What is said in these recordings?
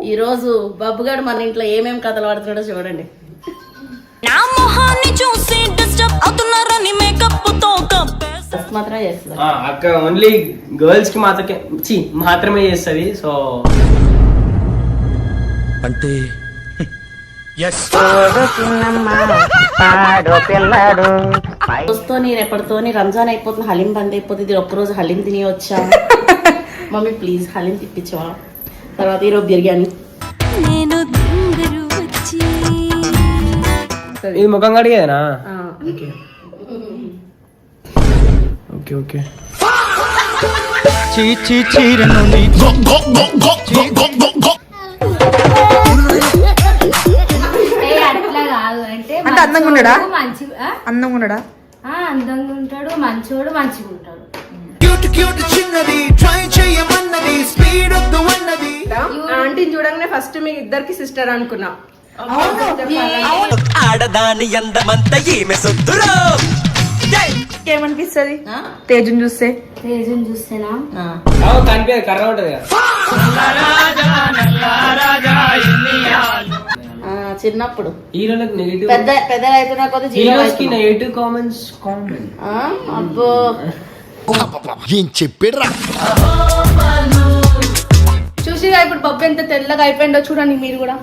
ఈ రోజు బబ్బుగాడు మన ఇంట్లో ఏమేం కథలు పడుతున్నాడో చూడండి. నా మొహాన్ని చూసి డిస్టర్బ్ అవుతున్నారని మేకప్ తో మాత్రమే చేస్తుంది అక్క. ఓన్లీ గర్ల్స్ కి మాత్రమే చేస్తుంది. సో అంటే రోజుతో నేను ఎప్పటితోని రంజాన్ అయిపోతుంది, హలీం బంద్ అయిపోతుంది. ఒక్కరోజు హలీం తిని వచ్చా. మమ్మీ ప్లీజ్ హలీం తిప్పించవా. తర్వాత ఈరోజు బిర్యానీ. ఇది ముఖం కడిగేనా? Okay okay. అంటే అందంగా ఉన్నాడా? అందంగా ఉన్నాడా? అందంగా ఉంటాడు, మంచోడు, మంచిగా ఉంటాడు. ఆంటీని చూడంగానే ఫస్ట్ మీ ఇద్దరికి సిస్టర్ అనుకున్నా. ఆడదాని అందమంతా ఈమె సొత్తురా. ఏమనిపిస్తుంది తేజుని చూస్తే? తేజుని చూస్తేనా కనిపించదు, కర్ర ఉంటది కదా. చిన్నప్పుడు హీరోలకు నెగిటివ్, పెద్ద అవుతున్నా కొద్ది నెగిటివ్ కామెంట్స్ కామన్. అబ్బో ఏం చెప్పారా? చూసిగా ఇప్పుడు బొబ్బు ఎంత తెల్లగా అయిపోయిందో చూడండి మీరు కూడా.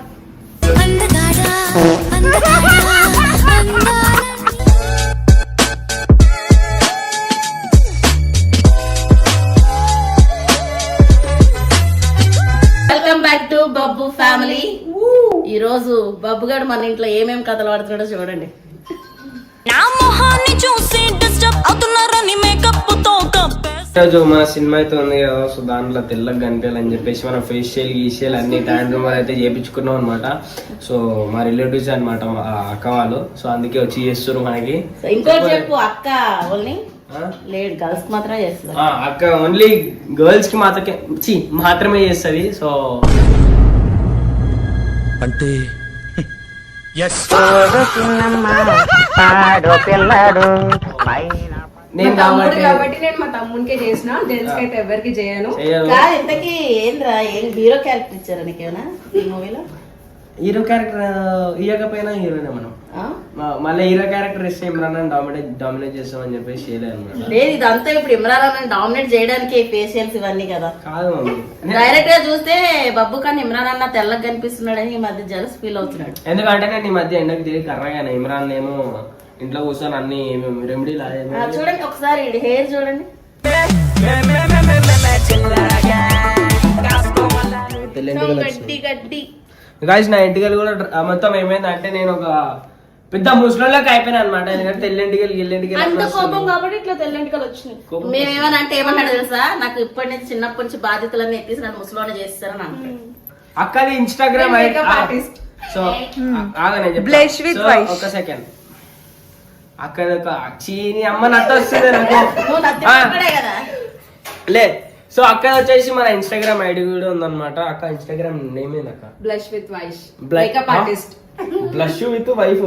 Welcome back to Babbu family. ఈ రోజు బబ్బుగాడు మన ఇంట్లో ఏమేం కథలు పడుతున్నాడో చూడండి. నా మొహాన్ని చూసి డిస్టర్బ్ అవుతున్నారని మేకప్ తో ఈరోజు మన సినిమా అయితే ఉంది కదా. సో దాంట్లో తెల్లగా కనిపించాలని చెప్పేసి మనం ఫేషియల్ గీషియల్ అన్ని ట్యాన్ రూమర్ అయితే చేయించుకున్నాం అనమాట. సో మా రిలేటివ్స్ అనమాట, మా అక్క వాళ్ళు. సో అందుకే వచ్చి చేస్తారు మనకి. ఇంకోటి చెప్పు, అక్క ఓన్లీ లేడు, గర్ల్స్ మాత్రమే చేస్తుంది. అక్క ఓన్లీ గర్ల్స్ కి మాత్రమే చేస్తుంది. సో అంటే నేను కాబట్టి నేను మా తమ్మునికే చేసిన, జెంట్స్ కి అయితే ఎవరికి చేయను. ఇంతకీ ఏంద్రా, ఏం హీరో క్యారెక్టర్ ఇచ్చారా నీకేమైనా ఈ మూవీలో? హీరో క్యారెక్టర్ ఇవ్వకపోయినా హీరోనే మనం. మళ్ళీ హీరో క్యారెక్టర్ ఇస్తే ఇమ్రాన్ డామినేట్ చేస్తామని చెప్పేసి చేయలేదు అనమాట. లేదు, ఇదంతా ఇప్పుడు ఇమ్రాన్ డామినేట్ చేయడానికి ఫేషియల్స్ ఇవన్నీ కదా. కాదు మమ్మీ, డైరెక్ట్ గా చూస్తే బబ్బు కానీ ఇమ్రాన్ అన్న తెల్లగా కనిపిస్తున్నాడని ఈ మధ్య జలస్ ఫీల్ అవుతున్నాడు. ఎందుకంటే నేను ఈ మధ్య ఎండకు తిరిగి కర్రగానే, ఇమ్రాన్ ఏమో ఇంట్లో కూర్చొని అన్ని రెమెడీ చూడండి ఒకసారి హెయిర్ చూడండి. గడ్డి గాయ్స్, నా ఇంటికలు కూడా మొత్తం ఏమైందంటే నేను ఒక పెద్ద ముసలిలోకి అయిపోయినా అనమాట. ఎందుకంటే తెల్లింటికలు అంత కోపం కాబట్టి ఇట్లా తెల్లంటికలు వచ్చినాయి. మేమేమన్నా అంటే ఏమన్నాడు తెలుసా, నాకు ఇప్పటి నుంచి చిన్నప్పటి నుంచి బాధ్యతలన్నీ ఎత్తేసి నన్ను ముసలోనే చేస్తారని అంటే. అక్కది ఇన్స్టాగ్రామ్ ఆర్టిస్ట్. సో ఆగనే బ్లష్ విత్ వైష్. ఒక సెకండ్. అక్కడ ఒక చీని అమ్మ నట్ట వస్తుంది కదా. లే, సో అక్కడ వచ్చేసి మన ఇన్స్టాగ్రామ్ ఐడి కూడా ఉందన్నమాట. అక్క ఇన్స్టాగ్రామ్ నేమ్ ఏంది అక్క? Blush with Vaish, makeup artist. Blush with wife,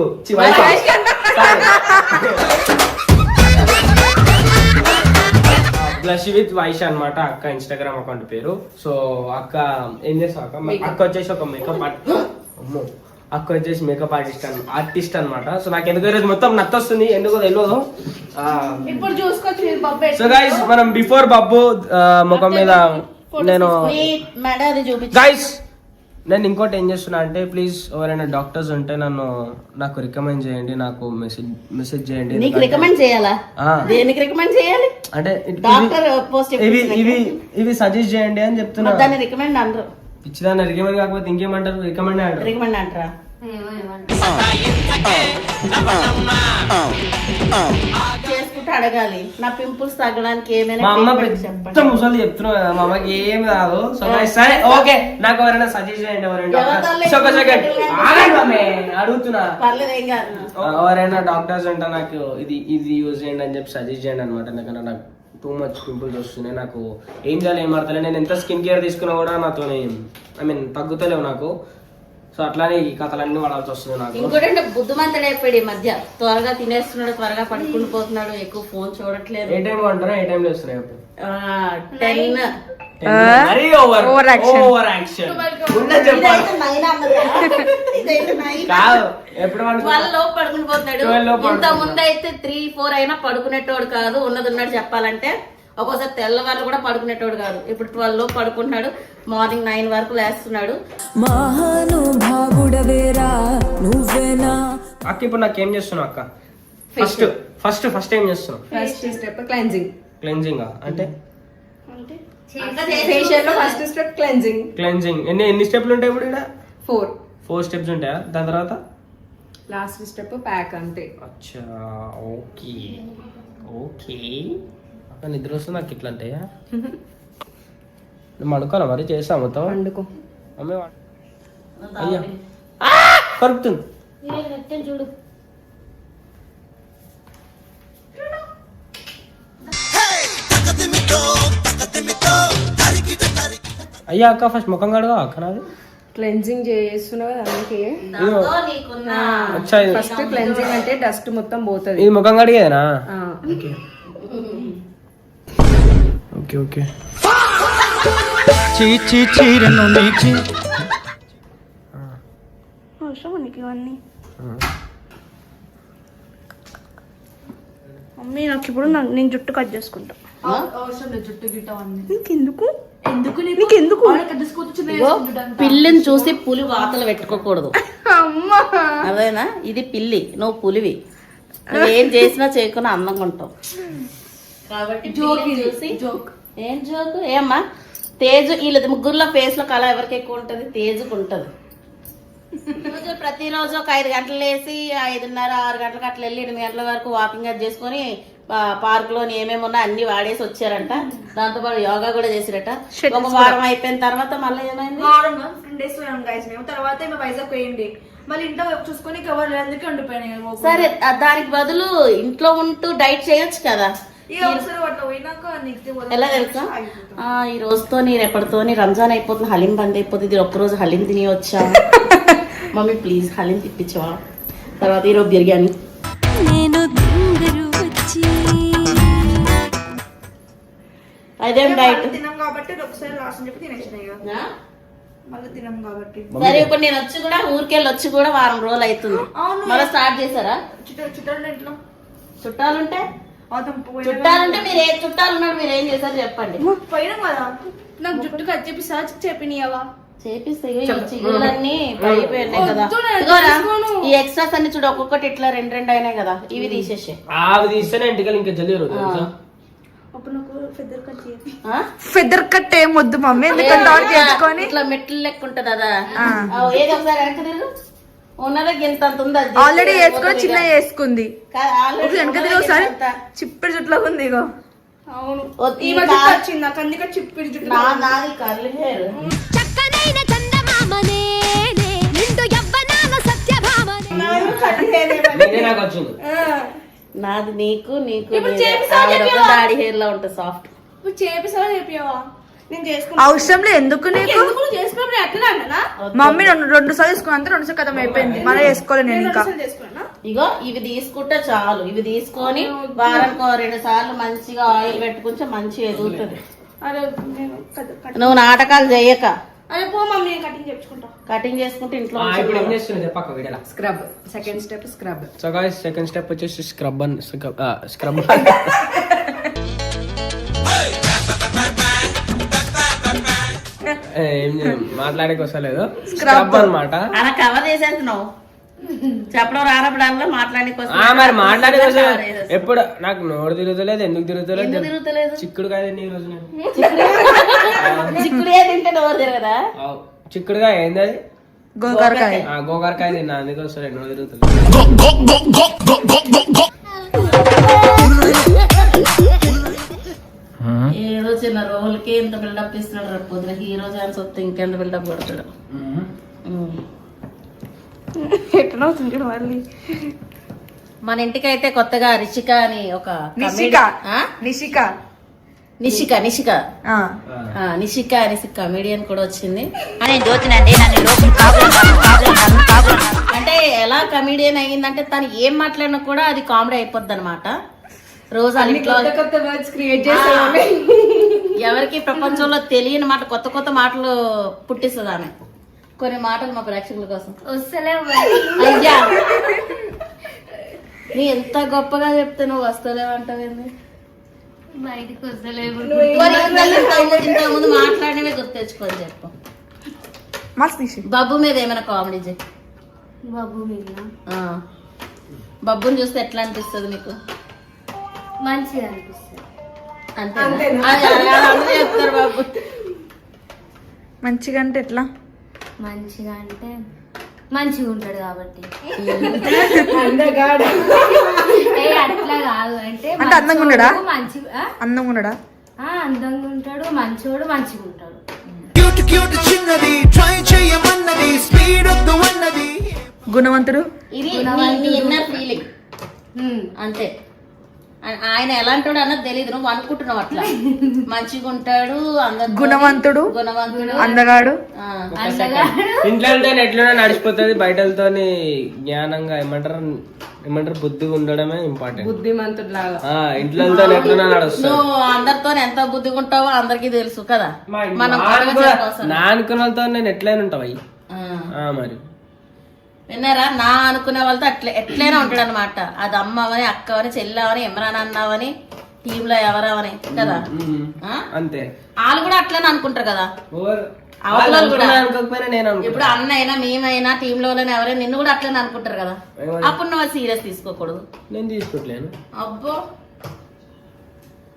blush with Vaish అనమాట అక్క ఇన్స్టాగ్రామ్ అకౌంట్ పేరు. సో అక్క ఏం చేస్తావు అక్క? అక్క వచ్చేసి ఒక మేకప్ అక్క వచ్చేసి మేకప్ ఆర్టిస్ట్ అనమాట. సో నాకు ఎందుకు ఈరోజు మొత్తం నచ్చొస్తుంది, ఎందుకో తెలియదు. ఇప్పుడు చూసుకోవచ్చు. సో గైస్, మనం బిఫోర్ బబ్బు ముఖం మీద నేను గైస్ నేను ఇంకోటి ఏం చేస్తున్నా అంటే, ప్లీజ్ ఎవరైనా డాక్టర్స్ ఉంటే నాకు రికమెండ్ చేయండి, నాకు మెసేజ్ చేయండి. నీకు రికమెండ్ చేయాలా? దేనికి రికమెండ్ చేయాలి అంటే డాక్టర్ పోస్ట్ ఇవి సజెస్ట్ చేయండి అని చెప్తున్నా. దాన్ని రికమెండ్ అంటారు. పిచ్చిదాన్ని రికమెండ్ కాకపోతే ఇంకేమంటారు? రికమెండ్ అంటారు. రికమెండ్ అంటారా? చేసుకుంటే అడగాలి. నా పింపుల్స్ తగ్గడానికి ఏమైనా మా అమ్మ పెద్ద ముసలి చెప్తున్నా కదా, మా అమ్మకి ఏం రాదు. సో సరే ఓకే, నాకు ఎవరైనా సజెస్ట్ చేయండి. అడుగుతున్నా, ఎవరైనా డాక్టర్స్ అంటే నాకు ఇది యూజ్ చేయండి అని చెప్పి సజెస్ట్ చేయండి అనమాట. ఎందుకంటే నాకు టూ మచ్ పింపుల్స్ వస్తున్నాయి. నాకు ఏం చేయాలి ఏం అర్థలేదు. నేను ఎంత స్కిన్ కేర్ తీసుకున్నా కూడా నాతో తగ్గుతలేవు నాకు. సో అట్లానే ఈ కథలన్నీ వాడాల్సి వస్తుంది నాకు. ఇంకోటంటే బుద్ధిమంతుడు అయిపోయాడు ఈ మధ్య. త్వరగా తినేస్తున్నాడు, త్వరగా పడుకుని పోతున్నాడు, ఎక్కువ ఫోన్ చూడట్లేదు. ఏ టైం అంటారా? ఏ టైం చేస్తున్నాయి? మరీ ఓవర్ యాక్షన్ ఇదైతే నైనా అన్నదా? ఇదైతే నైనా. కాదు ఎప్పుడు వాళ్ళ లోపు పడుకుని పోతాడు. 12 లోపు ఇంత ముందు అయితే 3-4 అయినా పడుకునేటోడు కాదు. ఉన్నది ఉన్నట్టు చెప్పాలంటే ఒక్కోసారి తెల్లవారు కూడా పడుకునేటోడు కాదు. ఇప్పుడు 12 లోపు పడుకుంటున్నాడు. మార్నింగ్ 9 వరకు లేస్తున్నాడు. అక్క ఇప్పుడు నాకేం చేస్తున్నావు అక్క? ఫస్ట్ ఏం చేస్తున్నావు? ఫస్ట్ స్టెప్ క్లెన్జింగ్ అంటే ఫేషియల్ లో ఫస్ట్ స్టెప్ క్లెన్జింగ్ ఎన్ని స్టెప్లు ఉంటాయి ఇప్పుడు ఇక్కడ? 4 స్టెప్స్ ఉంటాయా? దాని తర్వాత లాస్ట్ స్టెప్ ప్యాక్ అంతే. అచ్చా ఓకే అక్క నిద్ర వస్తుంది నాకు ఇట్లా అంటే మడుకోవాలా మరి చేస్తా మొత్తం వండుకో. అమ్మే అయ్యా కరుపుతుంది. చూడు అయ్యా అక్క ఫస్ట్ ముఖం కడుగా అక్క నాది. క్లెన్జింగ్ చేస్తున్నావు కదా అందుకే. దాంతో నీకున్న అచ్చా ఇది ఫస్ట్ క్లెన్జింగ్ అంటే డస్ట్ మొత్తం పోతది. ఇది ముఖం కడిగేనా? ఆ. ఓకే అవసరం నీకు ఇవన్నీ మమ్మీ నాకు ఇప్పుడు నేను జుట్టు కట్ చేసుకుంటా. నీకెందుకు నీకెందుకు ఇగో, పిల్లిని చూసి పులి వాతలు పెట్టుకోకూడదు. అమ్మా అదేనా? ఇది పిల్లి, నువ్వు పులివి. నువ్వు ఏం చేసినా చేయకుండా అందంగా ఉంటావు కాబట్టి పిల్లిని చూసి ఏం జోక్ ఏమ్మా తేజు వీళ్ళది ముగ్గురులో ఫేస్ లో కళ ఎవరికి ఎక్కువ ఉంటది? తేజుకు ఉంటది. ప్రతిరోజు ఒక 5 గంటలు లేసి 5:30 6 గంటలకు అట్లా వెళ్ళి 8 గంటల వరకు వాకింగ్ అది చేసుకుని పార్క్ లోని ఏమేమి ఉన్నా అన్ని వాడేసి వచ్చారంట. దాంతో పాటు యోగా కూడా చేసిరట. ఒక వారం అయిపోయిన తర్వాత మళ్ళీ ఏమైంది? 10 days గైస్ మేము తర్వాత వైజాగ్ పోయింది. మళ్ళీ ఇంట్లో చూసుకొని కవర్ అందుకే ఉండిపోయినాయి. సరే దానికి బదులు ఇంట్లో ఉంటూ డైట్ చేయొచ్చు కదా. ఎలా తెలుసా? ఈ రోజుతో రేపటితో రంజాన్ అయిపోతుంది, హలీం బంద్ అయిపోతుంది. ఒక్కరోజు హలీం తిని వచ్చా. మమ్మీ ప్లీజ్ హలీం తిప్పించవా? తర్వాత ఈరోజు బిర్యానీ. అదేం డైట్? తిన్నాం కాబట్టి ఒకసారి లాస్ట్ అని చెప్పి తినేసినాయి కదా. మళ్ళీ తిన్నాం కాబట్టి. సరే ఇప్పుడు నేను వచ్చి కూడా ఊరికెళ్ళి వచ్చి కూడా వారం రోజులు అవుతుంది. మళ్ళీ స్టార్ట్ చేశారా? చుట్టాలు ఇంట్లో చుట్టాలుంటే మీరు ఏ చుట్టాలు ఉన్నాడు మీరు ఏం చేశారు చెప్పండి. పోయినాం కదా. నాకు జుట్టు కట్ చేపిస్తా చెప్పినవా? చేపిస్తాయి చిగుళ్ళన్నీ పడిపోయినాయి కదా. ఇదిగోరా, ఈ ఎక్స్ట్రాస్ అన్ని చూడు ఒక్కొక్కటి ఇట్లా 2 అయినాయి కదా. ఇవి తీసేసి అవి తీస్తేనే ఇంటికి ఇంకా జల్దీ అప్పుడు నాకు ఫెదర్ కట్ ఏం వద్దు మమ్మీ, ఎందుకంటే ఇట్లా మెట్లు లెక్క ఉంటది కదా. ఏది ఒకసారి వెనక తిరుగు. ఉన్నదే గింత ఉంది. ఆల్రెడీ వేసుకొని చిన్న వేసుకుంది. వెనక తిరిగి ఒకసారి చిప్పిడి జుట్లో ఉంది. ఇగో అవును వచ్చింది నాకు అందుకే చిప్పిడి జుట్టు. నాది కర్లీ హెయిర్. నాది నీకు దాడి హెయిర్ లో ఉంటుంది సాఫ్ట్. చేపిస్తావా చెప్పావా? నేను చేసుకున్నా అవసరం లేదు. ఎందుకు నీకు చేసుకున్నప్పుడు అట్లా అన్నా మమ్మీ 2 సార్లు చేసుకున్నా అంతే. 2 సార్లు కథం అయిపోయింది. మళ్ళీ చేసుకోలేదు నేను ఇంకా. ఇగో ఇవి తీసుకుంటే చాలు. ఇవి తీసుకొని వారానికి 2 సార్లు మంచిగా ఆయిల్ పెట్టి కొంచెం మంచిగా ఎదుగుతుంది. నువ్వు నాటకాలు చేయక. అదే పో మమ్మీ కటింగ్ చేసుకుంటా. కటింగ్ చేసుకుంటే ఇంట్లో scrub. Second step scrub. So guys second step వచ్చేసి స్క్రబ్. మాట్లాడేకి వస్తలేదు. స్క్రబ్ అనమాట. అలా కవర్ చేసేస్తున్నావు. చెప్పడం రానప్పుడు మాట్లాడే మరి మాట్లాడే ఎప్పుడు నాకు నోరు తిరుగుతలేదు. ఎందుకు తిరుగుతలేదు? చిక్కుడుకాయ తింటే ఈ రోజు చిక్కుడుకాయ తింటే నోరు తిరగదా? చిక్కుడుకాయ ఏంది అది? గోకరకాయ తిన్నా అందుకే వస్తలేదు నోరు తిరుగుతలేదు. ఏదో చిన్న రోల్కి ఇంత బిల్డప్ ఇస్తున్నాడు. రేపు పొద్దున హీరో ఛాన్స్ వస్తే ఇంకెంత బిల్డప్ కొడతాడు. మన ఇంటికైతే కొత్తగా రిషిక అని ఒక నిషిక అనేసి కమెడియన్ కూడా వచ్చింది. అంటే ఎలా కమెడియన్ అయ్యిందంటే తను ఏం మాట్లాడినా కూడా అది కామెడీ అయిపోద్ది అనమాట. రోజు ఎవరికి ప్రపంచంలో తెలియని మాట కొత్త కొత్త మాటలు పుట్టిస్తుంది ఆమె. కొన్ని మాటలు మా ప్రేక్షకుల కోసం. వస్తలేవు అయ్యా నీ ఎంత గొప్పగా చెప్తే నువ్వు వస్తలేవంటావేంది? బయటికి వస్తలేవు. ఇంతకుముందు మాట్లాడినవే గుర్తు తెచ్చుకొని చెప్పు. మస్తు తీసి బబ్బు మీద ఏమైనా కామెడీ చెయ్యి. బాబు మీద ఆ. బబ్బుని చూస్తే ఎట్లా అనిపిస్తుంది నీకు? మంచిగా అనిపిస్తుంది. అంతేనా? అది అందరూ చెప్తారు బాబు. మంచిగా అంటే ఎట్లా? మంచిగా అంటే మంచిగా ఉంటాడు కాబట్టి. ఏ అట్లా కాదు అంటే అంటే అందంగా ఉన్నాడా? మంచిగా అందంగా ఉన్నాడా? అందంగా ఉంటాడు, మంచోడు, మంచిగా ఉంటాడు. క్యూట్ క్యూట్ చిన్నది ట్రై చేయమన్నది స్పీడ్ వద్దు అన్నది. గుణవంతుడు. ఇది ఇన్నర్ ఫీలింగ్ అంతే. ఆయన ఎలాంటాడు అన్నది తెలియదు, నువ్వు అనుకుంటున్నావు అట్లా. మంచిగా ఉంటాడు, గుణవంతుడు, అందగాడు. ఇంట్లో ఎట్లనే నడిచిపోతుంది, బయటతో జ్ఞానంగా ఏమంటారు బుద్ధిగా ఉండడమే ఇంపార్టెంట్. బుద్ధిమంతుడు లాగా ఇంట్లో ఎట్లనే నడుస్తుంది. నువ్వు అందరితో ఎంత బుద్ధిగా ఉంటావో అందరికీ తెలుసు కదా. మనం నా అనుకున్న వాళ్ళతో నేను ఎట్లయినా ఉంటావు అయ్యి. మరి విన్నారా? నా అనుకునే వాళ్ళతో ఎట్లయినా ఉంటాడు అనమాట. అది అమ్మవని, అక్కవని, చెల్లవని, ఎమరాని అన్నావని, టీమ్ లో ఎవరవని కదా. అంతే. వాళ్ళు కూడా అట్లనే అనుకుంటారు కదా. అనుకోకపోయినా నేను ఇప్పుడు అన్న అయినా మేమైనా టీమ్ లో ఎవరైనా నిన్ను కూడా అట్లనే అనుకుంటారు కదా. అప్పుడు నువ్వు సీరియస్ తీసుకోకూడదు. నేను తీసుకోవట్లేను. అబ్బో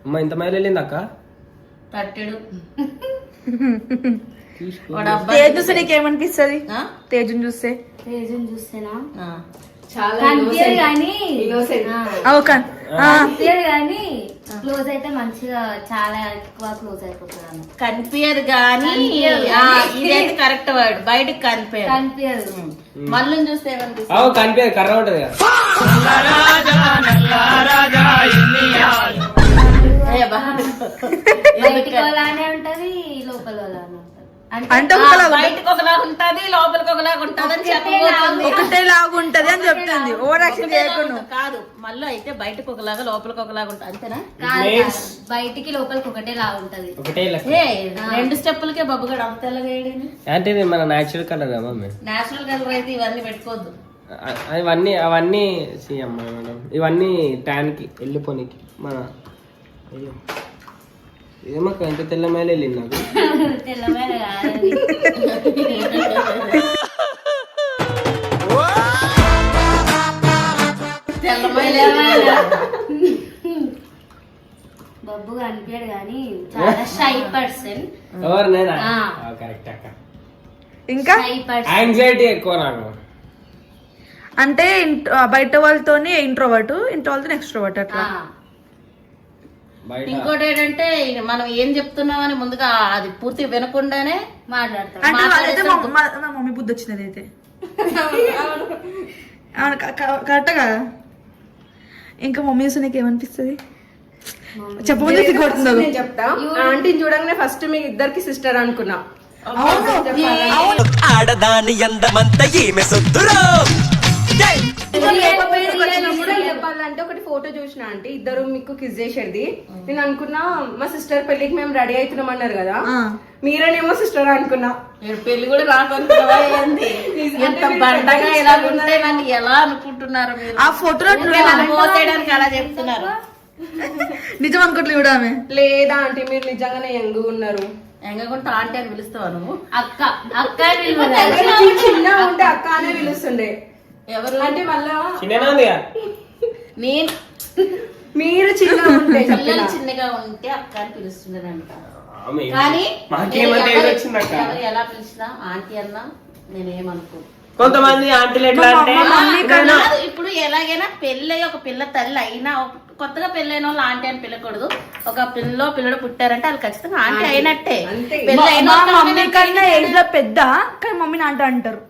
అమ్మ ఇంత మైలు వెళ్ళింది అక్క. తట్టెడు తేజు చూస్తే నీకేమనిపిస్తుంది? తేజుని చూస్తే తేజుని చూస్తేనా చాలా కనిపించదు కానీ క్లోజ్ అయితే మంచిగా చాలా ఎక్కువ క్లోజ్ అయిపోతాను. కనిపించదు కానీ ఇదైతే కరెక్ట్ వర్డ్. బయటకు కనిపించదు. మళ్ళీ చూస్తే ఏమనిపిస్తుంది? కనిపించదు, కర్ర ఉంటది కదా. బయటికి అలానే ఉంటది, లోపల అలానే ఉంటది. అంటే బయటకు ఒకలాగా ఉంటది, లోపలికి ఒకలాగా ఉంటది అని చెప్పబోతుంది. ఒకటే లాగా ఉంటది అని చెప్తుంది. ఓవర్ యాక్షన్ చేయకుండా. కాదు, మళ్ళీ అయితే బయటకు ఒకలాగా లోపలికి ఒకలాగా ఉంటది. అంతేనా? బయటికి లోపలికి ఒకటే లాగా ఉంటది. రెండు స్టెప్పులకే బబ్బుగాడు అంత తెల్లగా వేయడని. అంటే ఇది మన న్యాచురల్ కలర్ కదా మమ్మీ. నేచురల్ కలర్ అయితే ఇవన్నీ పెట్టుకోవద్దు. అవన్నీ అమ్మ మేడం, ఇవన్నీ ట్యాన్ కి వెళ్ళిపోనికి మన. ఏమక్క ఎంత తెల్ల మేలు వెళ్ళింది నాకు. తెల్లమైన కాదు. బబ్బు కనిపించాడు కానీ చాలా షై పర్సన్. ఎవరు నేనా? కరెక్ట్ అక్క. ఇంకా యాంగ్జైటీ ఎక్కువ నాకు. అంటే బయట వాళ్ళతోని ఇంట్రోవర్ట్, ఇంట్లో వాళ్ళతో ఎక్స్ట్రోవర్ట్ అట్లా. ఇంకోటి ఏంటంటే మనం ఏం చెప్తున్నామని ముందుగా అది పూర్తి వినకుండానే మాట్లాడతాం. అంటే వాళ్ళైతే మా మమ్మీ బుద్ధి వచ్చినది అయితే కరెక్ట్ కదా. ఇంకా మమ్మీ చూసి నీకు ఏమనిపిస్తుంది? చెప్పబోతే కొడుతుంది. నేను చెప్తా. ఆంటీని చూడంగానే ఫస్ట్ మీ ఇద్దరికి సిస్టర్ అనుకున్నా. ఆడదాని అందమంతా ఈమె సొత్తురా. చెప్పాలంటే ఒకటి ఫోటో చూసిన అంటే ఇద్దరు మీకు కిస్ చేసేది. నేను అనుకున్నా మా సిస్టర్ పెళ్లికి మేము రెడీ అవుతున్నాం అన్నారు కదా, మీరేనేమో సిస్టర్ అనుకున్నా. పెళ్లి కూడా రానుకుంటున్నావా? ఎంత బండగా ఇలా ఉంటే నన్ను ఎలా అనుకుంటున్నారు మీరు? ఆ ఫోటోలో పోసేయడానికి అలా చెప్తున్నారు. నిజం అనుకోవట్లేదు కూడా ఆమె. లేదా అంటే మీరు నిజంగానే యంగ్ ఉన్నారు. ఎంగకుంటే ఆంటీ అని పిలుస్తావా నువ్వు? అక్క అక్క చిన్న ఉంటే అక్క అనే పిలుస్తుండే. ఎవరు అంటే మళ్ళా నేను మీరు చిన్న ఉంటే పిల్లలు చిన్నగా ఉంటే అక్క అని పిలుస్తుండేనంట. కానీ ఎవరు ఎలా పిలిచినా ఆంటీ అన్నా నేనేమనుకో. కొంతమంది ఆంటీలు ఎట్లా అంటే ఇప్పుడు ఎలాగైనా పెళ్ళి ఒక పిల్ల తల్లి అయినా కొత్తగా పెళ్ళైన వాళ్ళు ఆంటీ అని పిలకూడదు. ఒక పిల్లడు పుట్టారంటే వాళ్ళు ఖచ్చితంగా ఆంటీ అయినట్టే. మమ్మీ కన్నా ఏజ్ లో పెద్ద కానీ మమ్మీని ఆంటీ అంటారు.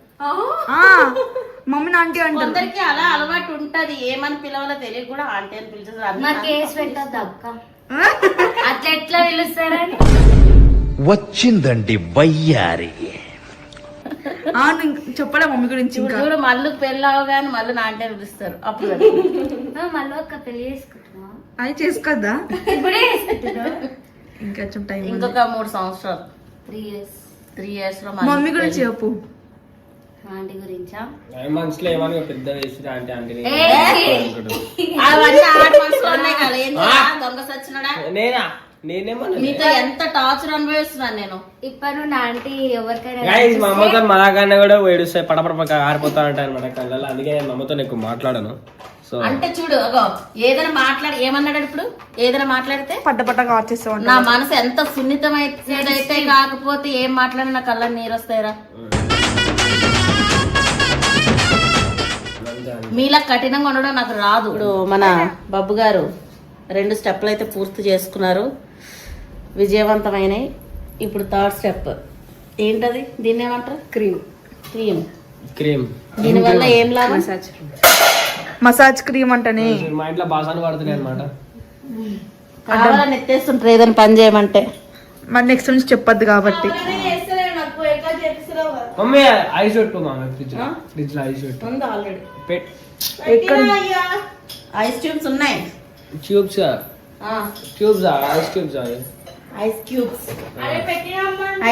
మమ్మీని ఆంటీ అంటారు. కొందరికి అలా అలవాటు ఉంటది, ఏమని పిలవాలో తెలియదు కూడా ఆంటీ అని పిలుస్తారు. మా కేసు పెట్టద్దు అక్క, అట్లా ఎట్లా పిలుస్తారని. వచ్చిందండి వయ్యారి. చెప్పలే మమ్మీ గురించి. చూడు మళ్ళీ పెళ్ళి అవగానే మళ్ళీ నా ఆంటీ అని పిలుస్తారు. అప్పుడు మళ్ళీ ఒక్క పెళ్లి చేసుకుంటున్నా అది చేసుకోద్దా? ఇప్పుడే చేసుకుంటున్నా. ఇంకా కొంచెం టైం ఇంకొక 3 సంవత్సరాలు 3 years 3 years లో మమ్మీ గురించి చెప్పు. ఆంటీ గురించా? మనసులో ఏమన్నా పెద్ద వేసి ఆంటీ ఆంటీ అవన్నీ ఆడ మనసులో ఉన్నాయి కదా. ఏం చేయాలి? దొంగ సచ్చినడా? నేనేమన్నా నీతో ఎంత టార్చర్ అనుభవిస్తున్నాను నేను. ఇప్పుడు నా ఆంటీ ఎవరికైనా గైస్ మా అమ్మతో మలాకన్నా కూడా ఏడుస్తాయి పడపడ ఆరిపోతా ఉంటాయి అనమాట కళ్ళలో. అందుకే నేను మా అమ్మతో ఎక్కువ మాట్లాడను. సో అంటే చూడు అగో ఏదైనా మాట్లాడి ఏమన్నాడు ఇప్పుడు, ఏదైనా మాట్లాడితే పట్టగా వచ్చేస్తా నా మనసు ఎంత సున్నితమైతే కాకపోతే ఏం మాట్లాడినా నా కళ్ళ నీరు వస్తాయిరా. మీలా కఠినంగా ఉండడం నాకు రాదు. ఇప్పుడు మన బబ్బు గారు 2 స్టెప్లు అయితే పూర్తి చేసుకున్నారు, విజయవంతమైనవి. ఇప్పుడు 3rd స్టెప్ ఏంటది? దీన్ని ఏమంటారు? క్రీమ్. క్రీమ్ దీనివల్ల ఏం లాభం? మసాజ్ క్రీమ్ అంటేనే మా ఇంట్లో బాసాలు పడుతున్నాయి అనమాట. కావాలని ఎత్తేస్తుంటారు ఏదైనా పని చేయమంటే. మరి నెక్స్ట్ నుంచి చెప్పొద్దు కాబట్టి. మమ్మీ ఐస్ పెట్టు మామ ఫ్రిడ్జ్ లో ఐస్ పెట్టు ఉంది ఆల్రెడీ. ఎక్కడ ఐస్ ట్యూబ్స్ ఉన్నాయి. Tubes tubes ice tubes ice cubes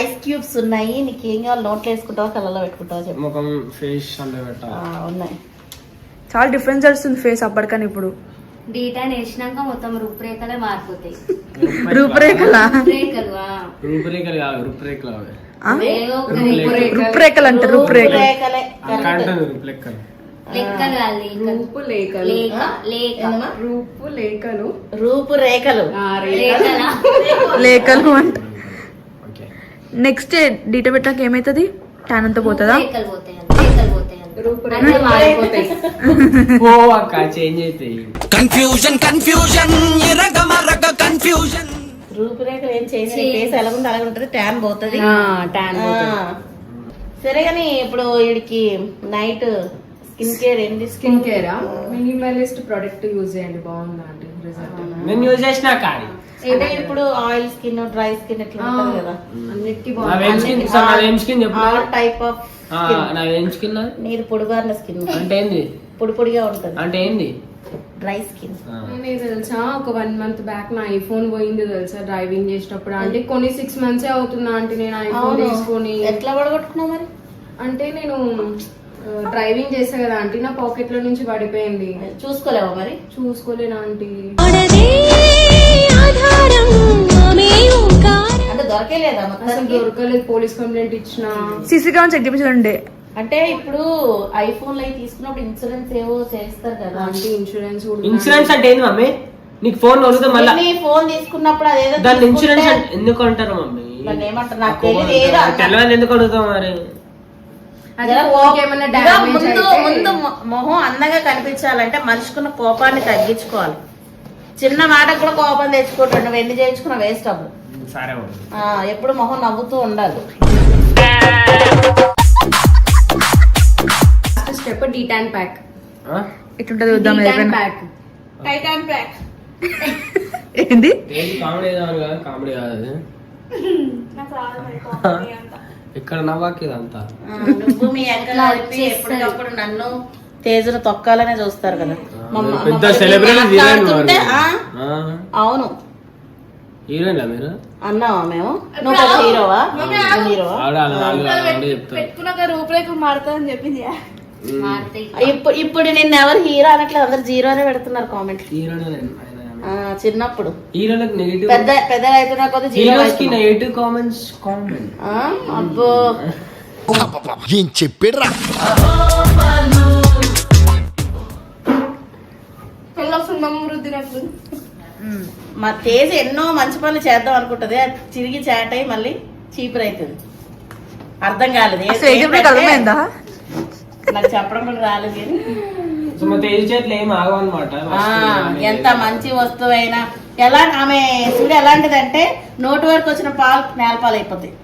ice cubes ఉన్నాయి. నీకు ఏం కావాలి? నోట్లో వేసుకుంటావా కళ్ళలో పెట్టుకుంటావా చెప్పు. ముఖం ఫేస్ అంటే పెట్టాలి. ఉన్నాయి. చాలా డిఫరెన్స్ వస్తుంది ఫేస్ అప్పటికని ఇప్పుడు. డీటాన్ వేసినాక మొత్తం రూపురేఖలే మారిపోతాయి. రూపురేఖలా? రూపురేఖలు రూపురేఖలు కాదు రూపురేఖలు అవి రూపురేఖలు అంటే రూపురేఖలు రూపురేఖలే. రూపురేఖలు లెక్కలు కాదు, రూపులేఖలు. లేఖ రూపులేఖలు. రూపురేఖలు. లేఖలా? లేఖలు అంట. ఓకే నెక్స్ట్ డీటా పెట్టాక ఏమైతుంది? ట్యాన్ అంతా పోతుందా? లేఖలు పోతాయి, లేఖలు పోతాయి. రూపురేఖలు మారిపోతాయి. పోవాక చేంజ్ అవుతాయి. కన్ఫ్యూజన్ ఎరగమరగ కన్ఫ్యూజన్. రూపురేఖలు ఏం చేంజ్ ఫేస్ ఎలా ఉంది అలాగే ఉంటుంది. ట్యాన్ పోతుంది. ట్యాన్. సరే కానీ ఇప్పుడు వీడికి నైట్ స్కిన్ కేర్ ఏంటి? Skin care minimalist product use చేయండి, బాగుందా అండి రిజల్ట్? నేను యూజ్ చేసిన కానీ అంటే ఇప్పుడు ఆయిల్ స్కిన్, డ్రై స్కిన్ ఎట్లా ఉంటుంది కదా. అన్నిటికీ నావేం స్కిన్ చెప్పు. ఆల్ టైప్ ఆఫ్ నావేం స్కిన్ నీరు పొడిబారిన స్కిన్ అంటే ఏంది? పొడి పొడిగా ఉంటుంది. అంటే ఏంది? Dry skin. నేను తెలుసా ఒక 1 month బ్యాక్ నా ఐఫోన్ పోయింది తెలుసా డ్రైవింగ్ చేసేటప్పుడు. అంటే కొన్ని 6 months అవుతున్నా అంటే నేను ఐఫోన్ తీసుకొని. ఎట్లా పడగొట్టుకున్నావు మరి? అంటే నేను డ్రైవింగ్ చేసా కదా ఆంటీ, నా పాకెట్ లో నుంచి పడిపోయింది. చూసుకోలేవా మరి? చూసుకోలేనా ఆంటీ? అంటే దొరకలేదా అసలు మొత్తం? దొరకలేదు. పోలీస్ కంప్లైంట్ ఇచ్చిన. సీసీ కెమెరా చెక్ చేయించండి. అంటే ఇప్పుడు ఐఫోన్ లో తీసుకున్నప్పుడు ఇన్సూరెన్స్ ఏవో చేస్తారు కదా. ఆంటీ ఇన్సూరెన్స్ ఇన్సూరెన్స్ అంటే ఏంది మమ్మీ? నీకు ఫోన్ వదిలితే మళ్ళీ నీ ఫోన్ తీసుకున్నప్పుడు అదేదో దాన్ని ఇన్సూరెన్స్ ఎందుకు అంటారు మమ్మీ? దాన్ని ఏమంటారు నాకు తెలియదు. ఏదో అన్నారు. తెలియదు ఎందుకు అడుగుతావు మరి? ఏమన్నా ఇదిగో డ్యామేజ్ ముందు మొహం అందంగా కనిపించాలంటే మనిషికున్న కోపాన్ని తగ్గించుకోవాలి. చిన్న మాటకు కూడా కోపం తెచ్చుకోవటం. నువ్వు ఎన్ని చేయించుకున్న వేస్ట్ అవ్వు. సరే ఎప్పుడు మొహం నవ్వుతూ ఉండాలి. Step D-Tan pack. ఎట్లుంటది చూద్దాం. Pack Titan pack. ఏంది? కామెడీ కదా, కామెడీ కాదు అది. ఇక్కడ నవ్వాకి ఇదంతా. నువ్వు మీ అంకల్ కలిపి ఎప్పటికప్పుడు నన్ను తేజును తొక్కాలనే చూస్తారు కదా. పెద్ద సెలబ్రిటీ మాట్లాడుతుంటే, అవును హీరోయిన్లా మీరు అన్నావా మేము? నువ్వు హీరోవా? హీరోవా? పెట్టుకున్నాక రూపురేఖలు మారుతుందని చెప్పింది. ఇప్పుడు నిన్న ఎవరు హీరో అనట్లేదు, అందరు జీరోనే పెడుతున్నారు కామెంట్. చిన్నప్పుడు హీరోలకు నెగటివ్, పెద్ద అవుతున్నా కొద్ది జీరో హీరోస్కి నెగటివ్ కామెంట్స్ కామన్. అబ్బో ఏం చెప్పాడురా? మా తేజ ఎన్నో మంచి పనులు చేద్దాం అనుకుంటది, అది చిరిగి చాట్ అయ్యి మళ్ళీ చీపురు అవుతుంది. అర్థం కాలేదు. అర్థమైందా? నాకు చెప్పడం కూడా రాలేదు. ఎంత మంచి వస్తువు అయినా ఎలా ఆమె చూడు ఎలాంటిదంటే నోటి వరకు వచ్చిన పాలు నేలపాలు అయిపోతాయి.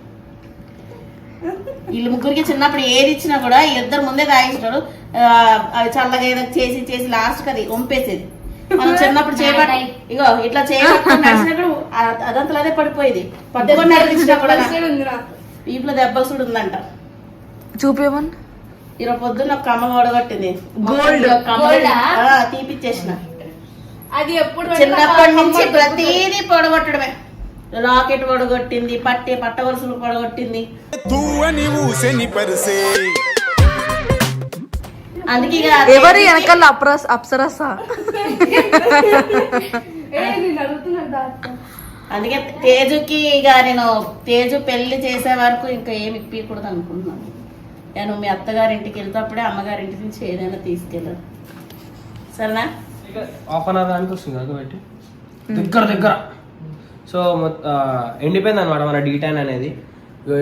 వీళ్ళు ముగ్గురికి చిన్నప్పుడు ఏది ఇచ్చినా కూడా ఇద్దరు ముందే తాగించాడు. అవి చల్లగా ఏదో చేసి చేసి లాస్ట్ అది వంపేసేది. మనం చిన్నప్పుడు చేపట్టి ఇగో ఇట్లా చేయబట్టుకొని నడిచినప్పుడు అదంతా అదే పడిపోయేది. పట్టుకొని నడిపించినా కూడా వీపులో దెబ్బలు చూడు ఉందంట. చూపేమని ఈరోజు పొద్దున్న ఒక కమ్మ ఓడగొట్టింది. గోల్డ్ తీపిచ్చేసిన. అది ఎప్పుడు చిన్నప్పటి నుంచి ప్రతిదీ పొడగొట్టడమే. రాకెట్ పడగొట్టింది, పట్ట వరుసలు పడగొట్టింది. అందుకే ఇక ఎవరు వెనకాల అప్సరసా? అందుకే తేజుకి ఇక నేను తేజు పెళ్లి చేసే వరకు ఇంకా ఏమి ఇప్పకూడదు అనుకుంటున్నాను. నేను మీ అత్తగారింటికి వెళ్తేప్పుడే అమ్మగారింటి నుంచి ఏదైనా తీసుకెళ్ళాను. సరేనా? హాఫ్ అన్ అవర్ దానికి వస్తుంది కదా బట్టి దగ్గర. సో ఎండిపోయింది అనమాట మన డీటైన్ అనేది.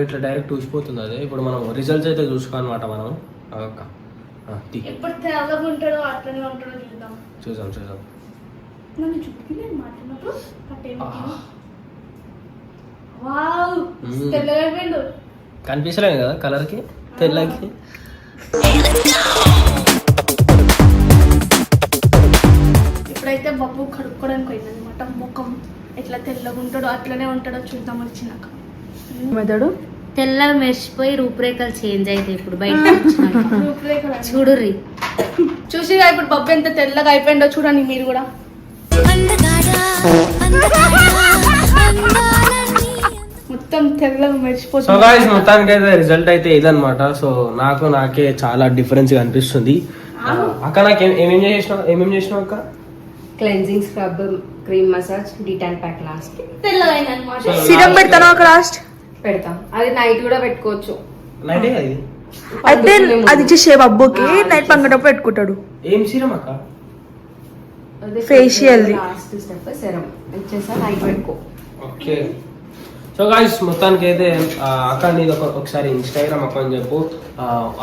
ఇట్లా డైరెక్ట్ ఊసిపోతుంది అది. ఇప్పుడు మనం రిజల్ట్స్ అయితే చూసుకోవాలన్నమాట. మనం ఎప్పుడు తెల్లగుంటాడో అట్లనే ఉంటాడో చూద్దాం. చూద్దాం. నన్ను చూపించలేదు మాట్లాడినప్పుడు వావ్ తెల్లగా అయిపోయిండు. కనిపించలేదు కదా కలర్కి తెల్లకి. ఇప్పుడైతే బబ్బు కడుక్కోవడానికి పోయింది అనమాట. ముఖం ఎట్లా తెల్లగా ఉంటాడో అట్లనే ఉంటాడో చూద్దాం వచ్చినాక. మెదడు తెల్లగా మెరిసిపోయి రూపురేఖలు చేంజ్ అయితే ఇప్పుడు బయట చూడుర్రి. చూసిగా ఇప్పుడు బబ్బు ఎంత తెల్లగా అయిపోయిండో చూడండి మీరు కూడా. మొత్తం తెల్లగా మెరిసిపోతుంది. సో గాయ్స్ మొత్తానికి అయితే రిజల్ట్ అయితే ఇదన్నమాట. సో నాకే చాలా డిఫరెన్స్ కనిపిస్తుంది. అక్క నాకు ఏమేం చేసినావు అక్క? Cleansing scrub, cream massage, D-Tan pack last తెల్లగా అయింది అనమాట. సిరం పెడతాను ఒక లాస్ట్ పెడతాం. అది నైట్ కూడా పెట్టుకోవచ్చు. నైటే అది అయితే అది ఇచ్చేసే బబ్బుకి నైట్ పంగటప్పుడు పెట్టుకుంటాడు. ఏం సీరం అక్క? Facial the. Last step serum వచ్చేసా నైట్ పెట్టుకో. ఓకే. సో గాయ్స్ మొత్తానికి అయితే అక్క నీది ఒకసారి ఇన్స్టాగ్రామ్ అకౌంట్ చెప్పు.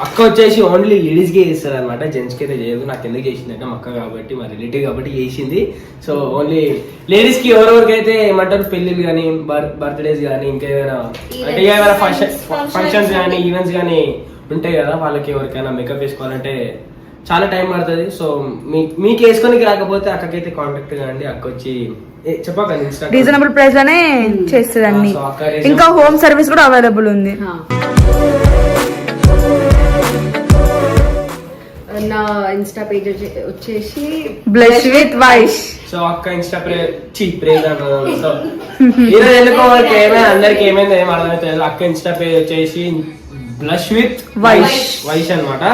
అక్క వచ్చేసి ఓన్లీ లేడీస్కే చేస్తారు అనమాట, జెంట్స్కి అయితే చేయదు. నాకు ఎందుకు చేసిందంటే మా అక్క కాబట్టి, మా రిలేటివ్ కాబట్టి చేసింది. సో ఓన్లీ లేడీస్కి ఎవరెవరికైతే ఏమంటారు పెళ్ళిళ్ళు కానీ, బర్త్డేస్ కానీ, ఇంకేమైనా అంటే ఏమైనా ఫంక్షన్స్ కానీ, ఈవెంట్స్ కానీ ఉంటాయి కదా, వాళ్ళకి ఎవరికైనా మేకప్ వేసుకోవాలంటే చాలా టైం పడుతుంది. సో మీకు వేసుకోనికి రాకపోతే అక్కకైతే కాంటాక్ట్ కాండి. అక్క వచ్చి చెప్పకండి ఇన్స్టాగ్రామ్ రీజనబుల్ ప్రైస్ లోనే చేస్తుంది అన్ని. ఇంకా హోమ్ సర్వీస్ కూడా అవైలబుల్ ఉంది. నా ఇన్స్టా పేజ్ వచ్చేసి బ్లష్ విత్ వైష్. సో అక్క ఇన్స్టా ప్రేజ్ అన్నారు. సో ఈరోజు ఎన్నుకోవాలి ఏమైనా అందరికి ఏమైంది ఏం అర్థమవుతుంది. అక్క ఇన్స్టా పేజ్ వచ్చేసి బ్లష్ విత్ వైష్ అన్నమాట.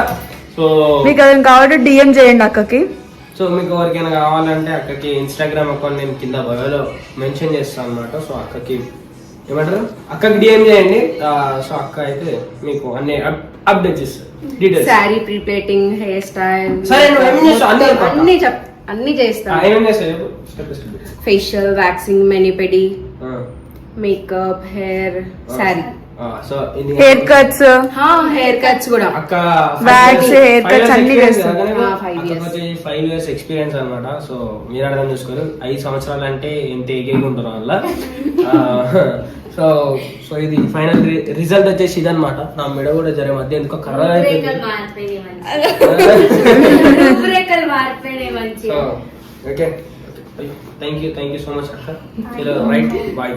సో మీకు అది కాబట్టి డిఎం చేయండి అక్కకి. సో మీకు ఎవరికైనా కావాలంటే అక్కకి ఇన్స్టాగ్రామ్ అకౌంట్ నేను కింద బయోలో మెన్షన్ చేస్తాను అనమాట. సో అక్కకి ఏమంటారు, అక్కకి డిఎం చేయండి. సో అక్క అయితే మీకు అన్ని అప్డేట్స్ ఇస్తారు, details. Sari prepleating, hair style, సరే నువ్వు ఏమేం చేస్తావు అన్ని చేస్తా. ఏమేం చేస్తావు step step. Facial, waxing, mani pedi, makeup, hair, sari, so hair cuts, hair cuts కూడా. అక్క వ్యాక్స్, హెయిర్ కట్స్ అన్ని చేస్తాం. 5 years ఎక్స్పీరియన్స్ అనమాట. సో మీరు అర్థం చేసుకోరు, 5 సంవత్సరాలు అంటే ఎంత ఏగేగా ఉంటారు వల్ల. సో ఇది ఫైనల్ రిజల్ట్ వచ్చేసి ఇదనమాట. నా మెడ కూడా జరే మధ్య ఎందుకో కర్ర అయిపోయింది. Okay, thank you so much అక్క. Right, bye.